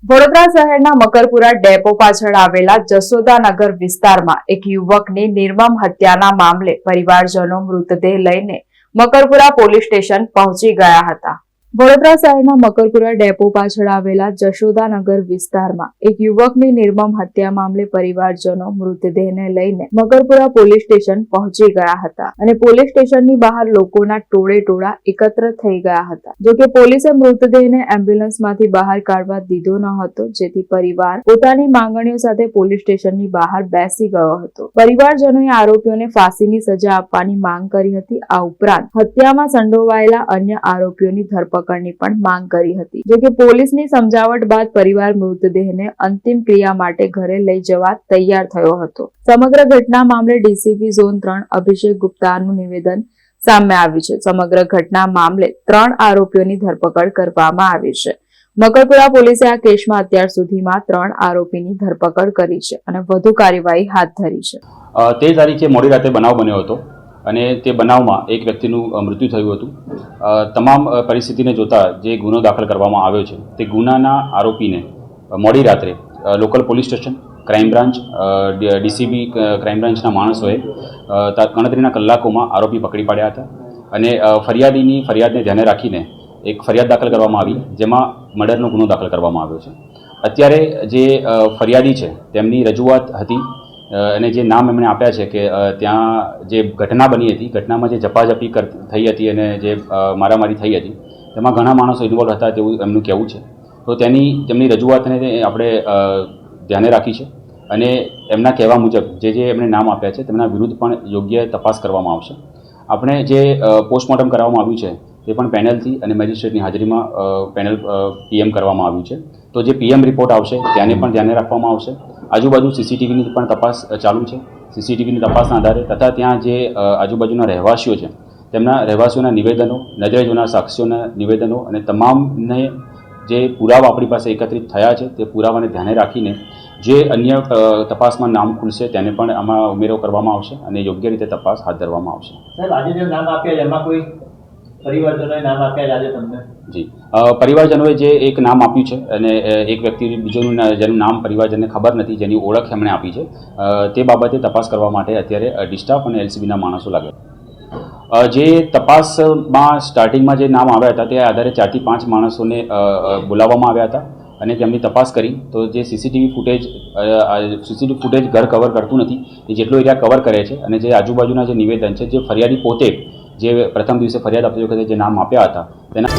વડોદરા શહેરના મકરપુરા ડેપો પાછળ આવેલા જશોદાનગર વિસ્તારમાં એક યુવકની નિર્મમ હત્યાના મામલે પરિવારજનો મૃતદેહ લઈને મકરપુરા પોલીસ સ્ટેશન પહોંચી ગયા હતા। વડોદરા શહેરના મકરપુરા ડેપો પાછળ આવેલા જશોદાનગર વિસ્તારમાં એક યુવકની નિર્મમ હત્યા મામલે પરિવારજનો મૃતદેહને લઈને મકરપુરા પોલીસ સ્ટેશન પહોંચી ગયા હતા અને પોલીસ સ્ટેશનની બહાર લોકોના ટોળે ટોળા એકત્ર થઈ ગયા હતા। જોકે પોલીસે મૃતદેહને એમ્બ્યુલન્સમાંથી બહાર કાઢવા દીધો ન હતો, જેથી પરિવાર પોતાની માંગણીઓ સાથે પોલીસ સ્ટેશનની બહાર બેસી ગયો હતો। પરિવારજનોએ આરોપીઓને ફાંસીની સજા આપવાની માંગ કરી હતી। આ ઉપરાંત હત્યામાં સંડોવાયેલા અન્ય આરોપીઓની ધરપકડની પણ માંગ કરી હતી। જોકે પોલીસની સમજાવટ બાદ પરિવાર મૃતદેહને અંતિમ ક્રિયા માટે ઘરે લઈ જવા તૈયાર થયો હતો। સમગ્ર ઘટના મામલે ડીસીપી ઝોન 3 અભિષેક ગુપ્તાનું નિવેદન સામે આવ્યું છે। સમગ્ર ઘટના મામલે 3 આરોપીઓની ધરપકડ કરવામાં આવી છે। મકરપુરા પોલીસે આ કેસમાં અત્યાર સુધીમાં 3 આરોપીની ધરપકડ કરી છે અને વધુ કાર્યવાહી હાથ ધરી છે। તે તારીખે મોડી રાતે બનાવ બન્યો હતો અને તે બનાવમાં એક વ્યક્તિનું મૃત્યુ થયું હતું। તમામ પરિસ્થિતિને જોતા જે ગુનો દાખલ કરવામાં આવ્યો છે તે ગુનાના આરોપીને મોડી રાત્રે local police station, crime branch, DCB crime બ્રાન્ચના માણસોએ ગણતરીના કલાકોમાં આરોપી પકડી પાડ્યા હતા અને ફરિયાદીની ફરિયાદને ધ્યાને રાખીને એક ફરિયાદ દાખલ કરવામાં આવી, જેમાં મર્ડરનો ગુનો દાખલ કરવામાં આવ્યો છે। અત્યારે જે ફરિયાદી છે તેમની રજૂઆત હતી અને જે નામ એમણે આપ્યા છે કે ત્યાં જે ઘટના બની હતી, ઘટનામાં જે ઝપાઝપી થઈ હતી અને જે મારામારી થઈ હતી તેમાં ઘણા માણસો ઇન્વોલ્વ હતા તેવું એમનું કહેવું છે। તો તેમની રજૂઆતને આપણે ધ્યાને રાખી છે અને એમના કહેવા મુજબ જે એમણે નામ આપ્યા છે તેમના વિરુદ્ધ પણ યોગ્ય તપાસ કરવામાં આવશે। આપણે જે પોસ્ટમોર્ટમ કરવામાં આવ્યું છે તે પણ પેનલથી અને મેજિસ્ટ્રેટની હાજરીમાં પેનલ પીએમ કરવામાં આવ્યું છે। તો જે પીએમ રિપોર્ટ આવશે તેને પણ ધ્યાને રાખવામાં આવશે। આજુબાજુ સીસીટીવીની પણ તપાસ ચાલુ છે। સીસીટીવીની તપાસના આધારે તથા ત્યાં જે આજુબાજુના રહેવાસીઓ છે તેમના રહેવાસીઓના નિવેદનો, નજરે જોનાર સાક્ષીઓના નિવેદનો અને તમામને જે પુરાવા આપણી પાસે એકત્રિત થયા છે તે પુરાવાને ધ્યાને રાખીને જે અન્ય તપાસમાં નામ ખુલશે તેને પણ આમાં ઉમેરો કરવામાં આવશે અને યોગ્ય રીતે તપાસ હાથ ધરવામાં આવશે। સાહેબ, આજે જે નામ આપ્યા એમાં કોઈ પરિવારજનોએ નામ આપ્યા આજે તમને? જી, પરિવારજનોએ જે એક નામ આપ્યું છે અને એક વ્યક્તિ બીજોનું જેનું નામ પરિવારજનને ખબર નથી, જેની ઓળખ એમણે આપી છે, તે બાબતે તપાસ કરવા માટે અત્યારે ડીસ્ટાફ અને એલસીબીના માણસો લાગ્યા। જે તપાસમાં સ્ટાર્ટિંગમાં જે નામ આવ્યા હતા તે આધારે 4 થી 5 માણસોને બોલાવવામાં આવ્યા હતા અને તેમની તપાસ કરી તો જે સીસીટીવી ફૂટેજ ઘર કવર કરતું નથી, એ જેટલો એરિયા કવર કરે છે અને જે આજુબાજુના જે નિવેદન છે, જે ફરિયાદી પોતે જે પ્રથમ દિવસે ફરિયાદ આપતી વખતે જે નામ આપ્યા હતા તેના